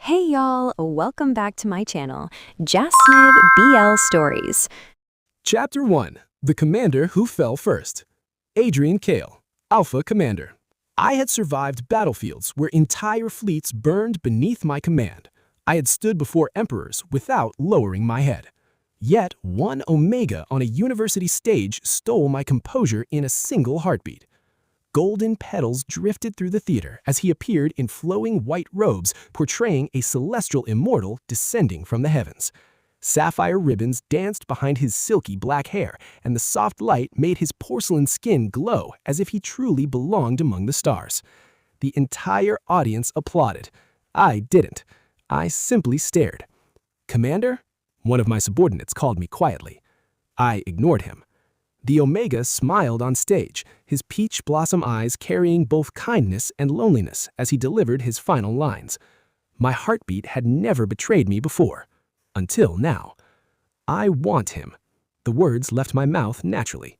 Hey y'all, welcome back to my channel, Jasniv BL Stories. Chapter 1. The Commander Who Fell First. Adrian Kale, Alpha Commander. I had survived battlefields where entire fleets burned beneath my command. I had stood before emperors without lowering my head. Yet one Omega on a university stage stole my composure in a single heartbeat. Golden petals drifted through the theater as he appeared in flowing white robes portraying a celestial immortal descending from the heavens. Sapphire ribbons danced behind his silky black hair, and the soft light made his porcelain skin glow as if he truly belonged among the stars. The entire audience applauded. I didn't. I simply stared. "Commander?" One of my subordinates called me quietly. I ignored him. The Omega smiled on stage, his peach blossom eyes carrying both kindness and loneliness as he delivered his final lines. My heartbeat had never betrayed me before. Until now. "I want him." The words left my mouth naturally.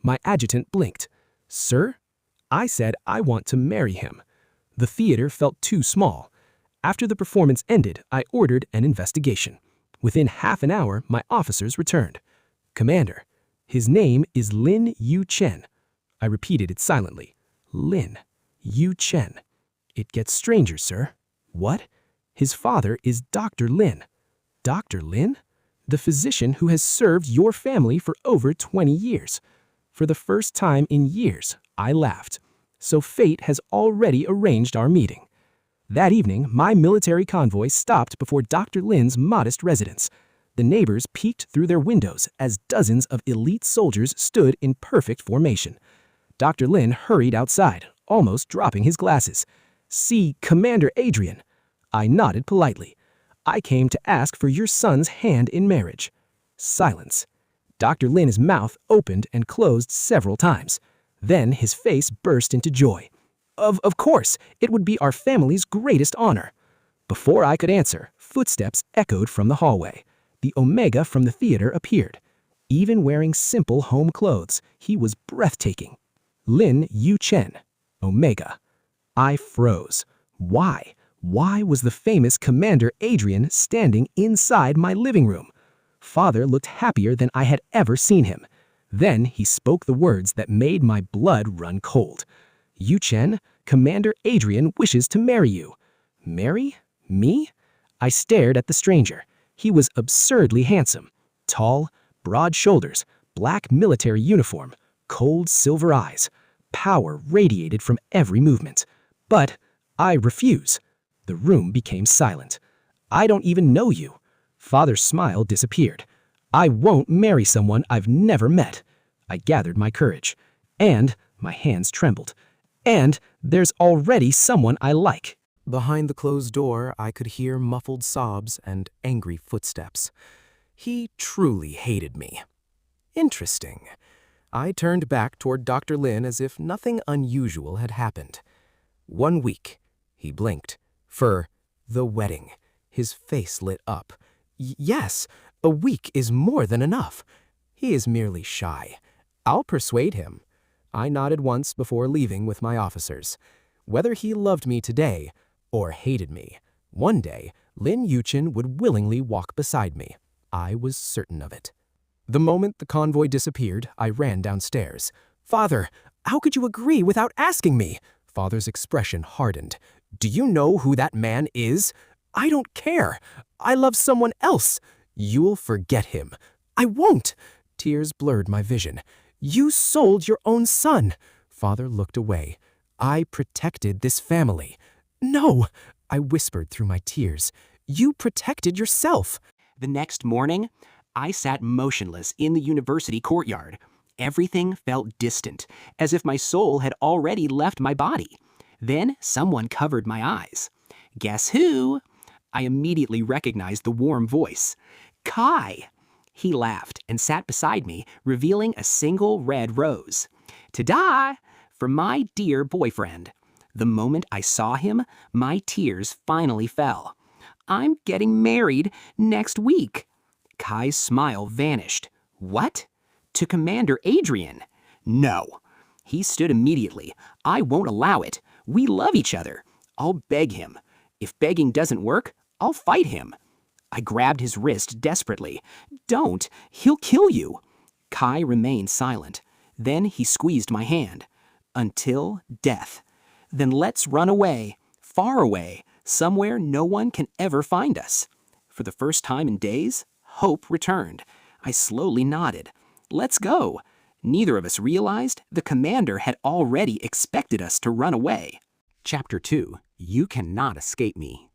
My adjutant blinked. "Sir?" I said I want to marry him. The theater felt too small. After the performance ended, I ordered an investigation. Within half an hour, my officers returned. "Commander, his name is Lin Yu Chen." I repeated it silently. Lin Yu Chen. "It gets stranger, sir." "What?" "His father is Dr. Lin." "Dr. Lin?" "The physician who has served your family for over 20 years. For the first time in years, I laughed. So fate has already arranged our meeting. That evening, my military convoy stopped before Dr. Lin's modest residence. The neighbors peeked through their windows as dozens of elite soldiers stood in perfect formation. Dr. Lin hurried outside, almost dropping his glasses. "See Commander Adrian." I nodded politely. "I came to ask for your son's hand in marriage." Silence. Dr. Lin's mouth opened and closed several times. Then his face burst into joy. Of course, it would be our family's greatest honor." Before I could answer, footsteps echoed from the hallway. The Omega from the theater appeared. Even wearing simple home clothes, he was breathtaking. Lin Yu Chen, Omega. I froze. Why? Why was the famous Commander Adrian standing inside my living room? Father looked happier than I had ever seen him. Then he spoke the words that made my blood run cold. "Yu Chen, Commander Adrian wishes to marry you." "Marry? Me?" I stared at the stranger. He was absurdly handsome. Tall, broad shoulders, black military uniform, cold silver eyes. Power radiated from every movement. But I refuse. The room became silent. "I don't even know you." Father's smile disappeared. "I won't marry someone I've never met." I gathered my courage. And my hands trembled. "And there's already someone I like." Behind the closed door, I could hear muffled sobs and angry footsteps. He truly hated me. Interesting. I turned back toward Dr. Lin as if nothing unusual had happened. 1 week. He blinked. For the wedding. His face lit up. Yes, a week is more than enough. He is merely shy. I'll persuade him. I nodded once before leaving with my officers. Whether he loved me today or hated me, one day Lin Yu Chen would willingly walk beside me. I was certain of it. The moment the convoy disappeared, I ran downstairs. "Father, how could you agree without asking me?" Father's expression hardened. "Do you know who that man is?" "I don't care. I love someone else." "You'll forget him." "I won't." Tears blurred my vision. "You sold your own son." Father looked away. "I protected this family." "No," I whispered through my tears. "You protected yourself." The next morning, I sat motionless in the university courtyard. Everything felt distant, as if my soul had already left my body. Then someone covered my eyes. "Guess who?" I immediately recognized the warm voice. "Kai." He laughed and sat beside me, revealing a single red rose. "Ta-da! For my dear boyfriend." The moment I saw him, my tears finally fell. "I'm getting married next week." Kai's smile vanished. "What? To Commander Adrian?" "No." He stood immediately. "I won't allow it. We love each other. I'll beg him. If begging doesn't work, I'll fight him. I grabbed his wrist desperately. Don't, he'll kill you. Kai remained silent. Then he squeezed my hand. Until death. Then let's run away, far away, somewhere no one can ever find us. For the first time in days, hope returned. I slowly nodded. Let's go. Neither of us realized the commander had already expected us to run away. Chapter 2. You Cannot Escape Me.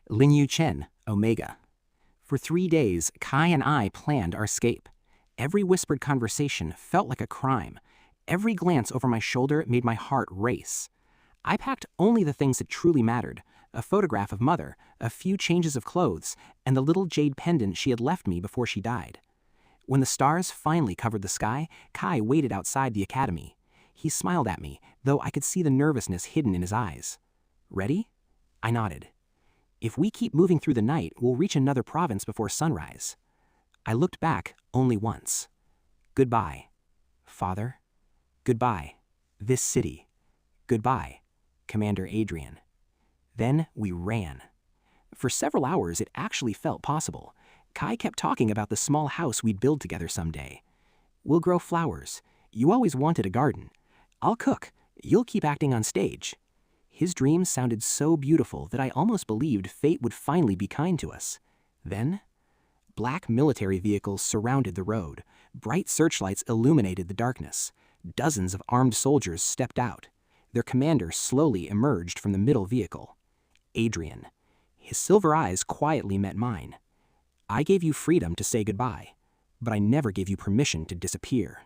Lin Yu Chen, Omega. For 3 days, Kai and I planned our escape. Every whispered conversation felt like a crime. Every glance over my shoulder made my heart race. I packed only the things that truly mattered: a photograph of Mother, a few changes of clothes, and the little jade pendant she had left me before she died. When the stars finally covered the sky, Kai waited outside the academy. He smiled at me, though I could see the nervousness hidden in his eyes. Ready? I nodded. If we keep moving through the night, we'll reach another province before sunrise. I looked back only once. Goodbye, Father. Goodbye, this city. Goodbye, Commander Adrian. Then we ran. For several hours, it actually felt possible. Kai kept talking about the small house we'd build together someday. We'll grow flowers. You always wanted a garden. I'll cook. You'll keep acting on stage. His dreams sounded so beautiful that I almost believed fate would finally be kind to us. Then, black military vehicles surrounded the road. Bright searchlights illuminated the darkness. Dozens of armed soldiers stepped out. Their commander slowly emerged from the middle vehicle. Adrian. His silver eyes quietly met mine. I gave you freedom to say goodbye, but I never gave you permission to disappear.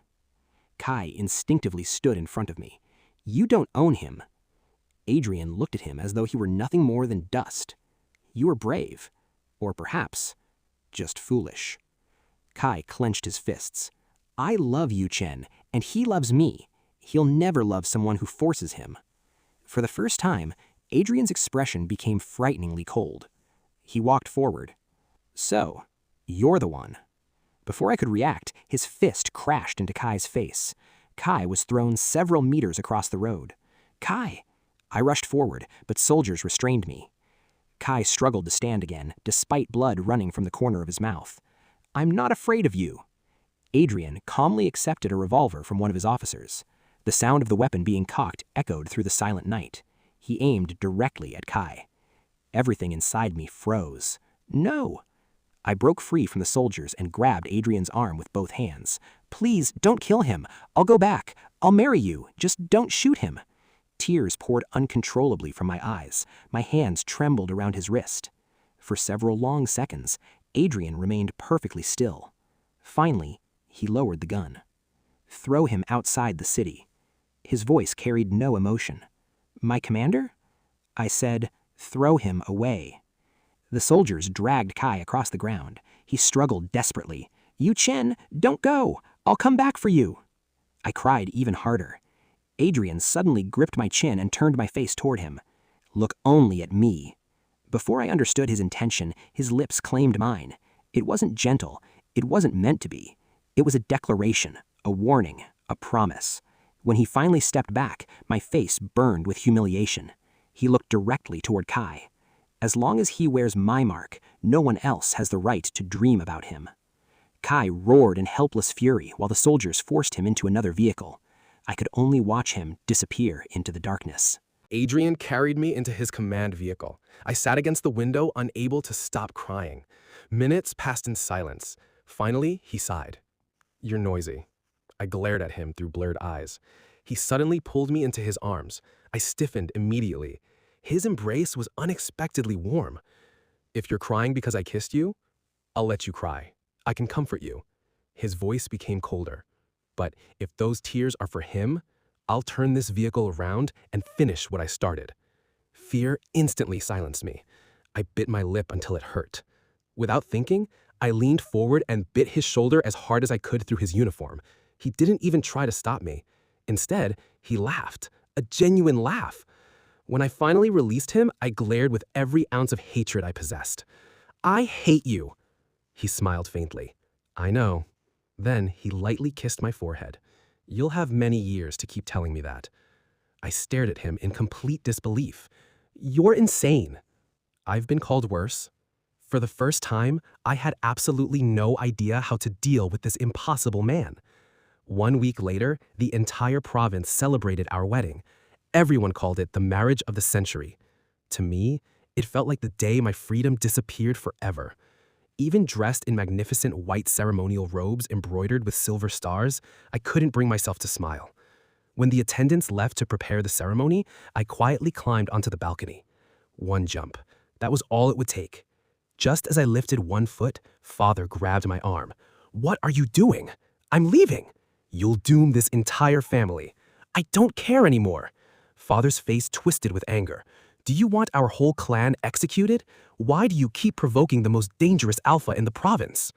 Kai instinctively stood in front of me. You don't own him. Adrian looked at him as though he were nothing more than dust. You are brave, or perhaps just foolish. Kai clenched his fists. I love Yu Chen, and he loves me. He'll never love someone who forces him. For the first time, Adrian's expression became frighteningly cold. He walked forward. So, you're the one. Before I could react, his fist crashed into Kai's face. Kai was thrown several meters across the road. Kai! I rushed forward, but soldiers restrained me. Kai struggled to stand again, despite blood running from the corner of his mouth. I'm not afraid of you. Adrian calmly accepted a revolver from one of his officers. The sound of the weapon being cocked echoed through the silent night. He aimed directly at Kai. Everything inside me froze. No! I broke free from the soldiers and grabbed Adrian's arm with both hands. Please, don't kill him. I'll go back. I'll marry you. Just don't shoot him. Tears poured uncontrollably from my eyes. My hands trembled around his wrist. For several long seconds, Adrian remained perfectly still. Finally, he lowered the gun. Throw him outside the city. His voice carried no emotion. My commander? I said, throw him away. The soldiers dragged Kai across the ground. He struggled desperately. Yu Chen, don't go. I'll come back for you. I cried even harder. Adrian suddenly gripped my chin and turned my face toward him. Look only at me. Before I understood his intention, his lips claimed mine. It wasn't gentle. It wasn't meant to be. It was a declaration, a warning, a promise. When he finally stepped back, my face burned with humiliation. He looked directly toward Kai. As long as he wears my mark, no one else has the right to dream about him. Kai roared in helpless fury while the soldiers forced him into another vehicle. I could only watch him disappear into the darkness. Adrian carried me into his command vehicle. I sat against the window, unable to stop crying. Minutes passed in silence. Finally, he sighed. You're noisy. I glared at him through blurred eyes. He suddenly pulled me into his arms. I stiffened immediately. His embrace was unexpectedly warm. If you're crying because I kissed you, I'll let you cry. I can comfort you. His voice became colder. But if those tears are for him, I'll turn this vehicle around and finish what I started. Fear instantly silenced me. I bit my lip until it hurt. Without thinking, I leaned forward and bit his shoulder as hard as I could through his uniform. He didn't even try to stop me. Instead, he laughed, a genuine laugh. When I finally released him, I glared with every ounce of hatred I possessed. I hate you. He smiled faintly. I know. Then he lightly kissed my forehead. You'll have many years to keep telling me that. I stared at him in complete disbelief. You're insane. I've been called worse. For the first time, I had absolutely no idea how to deal with this impossible man. 1 week later, the entire province celebrated our wedding. Everyone called it the marriage of the century. To me, it felt like the day my freedom disappeared forever. Even dressed in magnificent white ceremonial robes embroidered with silver stars, I couldn't bring myself to smile. When the attendants left to prepare the ceremony, I quietly climbed onto the balcony. One jump. That was all it would take. Just as I lifted one foot, Father grabbed my arm. "What are you doing?" "I'm leaving." "You'll doom this entire family." "I don't care anymore." Father's face twisted with anger. "Do you want our whole clan executed? Why do you keep provoking the most dangerous alpha in the province?"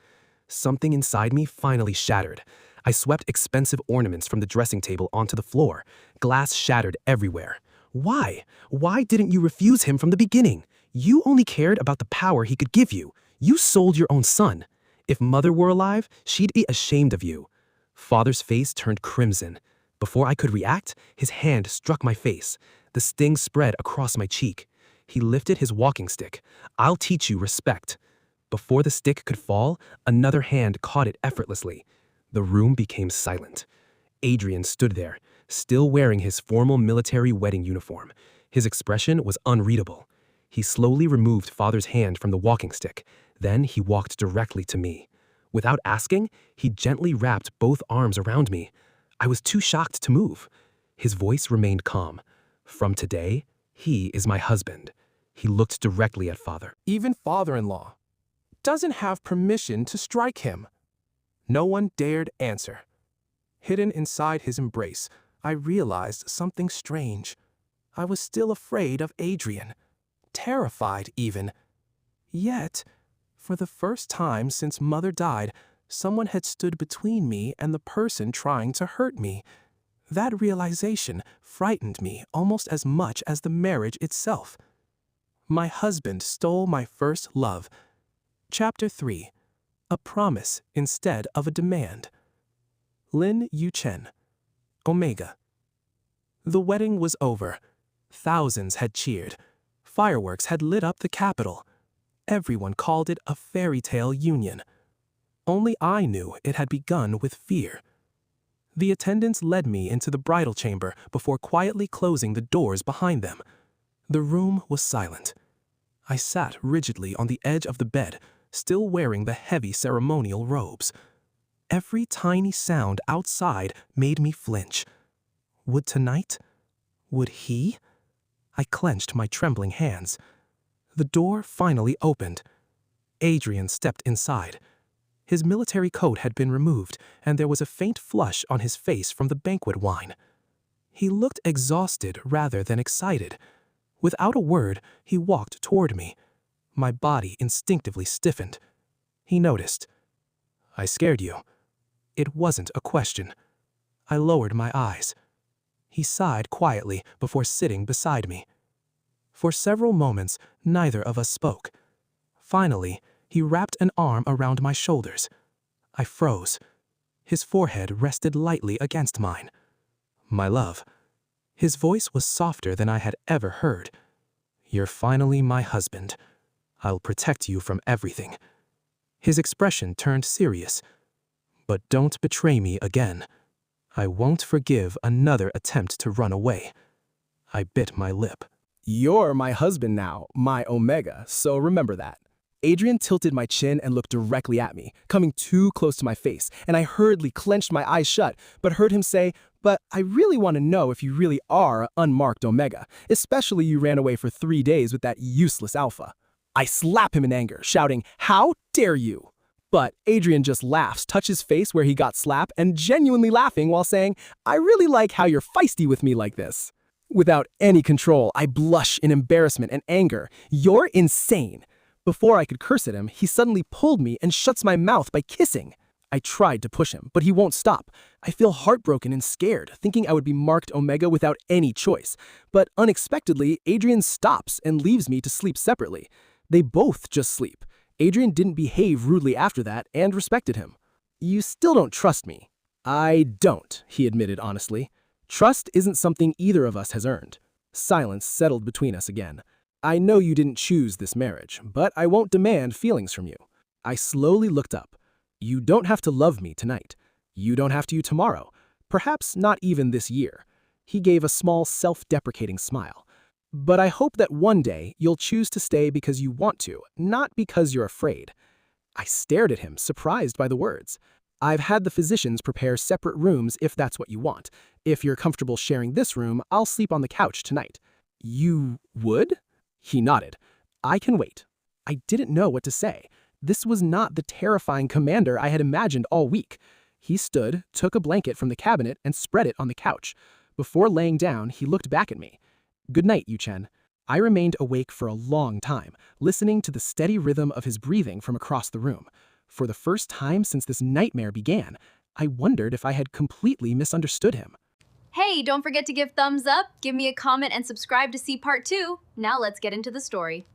Something inside me finally shattered. I swept expensive ornaments from the dressing table onto the floor. Glass shattered everywhere. Why? Why didn't you refuse him from the beginning? You only cared about the power he could give you. You sold your own son. If Mother were alive, she'd be ashamed of you. Father's face turned crimson. Before I could react, his hand struck my face. The sting spread across my cheek. He lifted his walking stick. "I'll teach you respect." Before the stick could fall, another hand caught it effortlessly. The room became silent. Adrian stood there, still wearing his formal military wedding uniform. His expression was unreadable. He slowly removed Father's hand from the walking stick. Then he walked directly to me. Without asking, he gently wrapped both arms around me. I was too shocked to move. His voice remained calm. "From today, he is my husband." He looked directly at Father. Even father-in-law doesn't have permission to strike him. No one dared answer. Hidden inside his embrace, I realized something strange. I was still afraid of Adrian, terrified even. Yet, for the first time since Mother died, someone had stood between me and the person trying to hurt me. That realization frightened me almost as much as the marriage itself. My husband stole my first love. Chapter 3. A promise instead of a demand. Lin Yu-chen. Omega. The wedding was over. Thousands had cheered. Fireworks had lit up the capital. Everyone called it a fairy tale union. Only I knew it had begun with fear. The attendants led me into the bridal chamber before quietly closing the doors behind them. The room was silent. I sat rigidly on the edge of the bed, still wearing the heavy ceremonial robes. Every tiny sound outside made me flinch. Would tonight? Would he? I clenched my trembling hands. The door finally opened. Adrian stepped inside. His military coat had been removed, and there was a faint flush on his face from the banquet wine. He looked exhausted rather than excited. Without a word, he walked toward me. My body instinctively stiffened. He noticed. "I scared you." It wasn't a question. I lowered my eyes. He sighed quietly before sitting beside me. For several moments, neither of us spoke. Finally, he wrapped an arm around my shoulders. I froze. His forehead rested lightly against mine. "My love." His voice was softer than I had ever heard. "You're finally my husband. I'll protect you from everything." His expression turned serious. "But don't betray me again. I won't forgive another attempt to run away." I bit my lip. "You're my husband now, my Omega, so remember that." Adrian tilted my chin and looked directly at me, coming too close to my face, and I hurriedly clenched my eyes shut, but heard him say, "But I really want to know if you really are an unmarked Omega, especially you ran away for 3 days with that useless alpha." I slap him in anger, shouting, "How dare you?" But Adrian just laughs, touches his face where he got slapped, and genuinely laughing while saying, "I really like how you're feisty with me like this." Without any control, I blush in embarrassment and anger. "You're insane." Before I could curse at him, he suddenly pulled me and shuts my mouth by kissing. I tried to push him, but he won't stop. I feel heartbroken and scared, thinking I would be marked Omega without any choice. But unexpectedly, Adrian stops and leaves me to sleep separately. They both just sleep. Adrian didn't behave rudely after that and respected him. "You still don't trust me." "I don't," he admitted honestly. "Trust isn't something either of us has earned." Silence settled between us again. I know you didn't choose this marriage, but I won't demand feelings from you. I slowly looked up. You don't have to love me tonight. You don't have to tomorrow. Perhaps not even this year. He gave a small self-deprecating smile. But I hope that one day you'll choose to stay because you want to, not because you're afraid. I stared at him, surprised by the words. I've had the physicians prepare separate rooms if that's what you want. If you're comfortable sharing this room, I'll sleep on the couch tonight. You would? He nodded. I can wait. I didn't know what to say. This was not the terrifying commander I had imagined all week. He stood, took a blanket from the cabinet, and spread it on the couch. Before laying down, he looked back at me. Good night, Yu-Chen. I remained awake for a long time, listening to the steady rhythm of his breathing from across the room. For the first time since this nightmare began, I wondered if I had completely misunderstood him. Hey, don't forget to give thumbs up, give me a comment, and subscribe to see part 2. Now let's get into the story.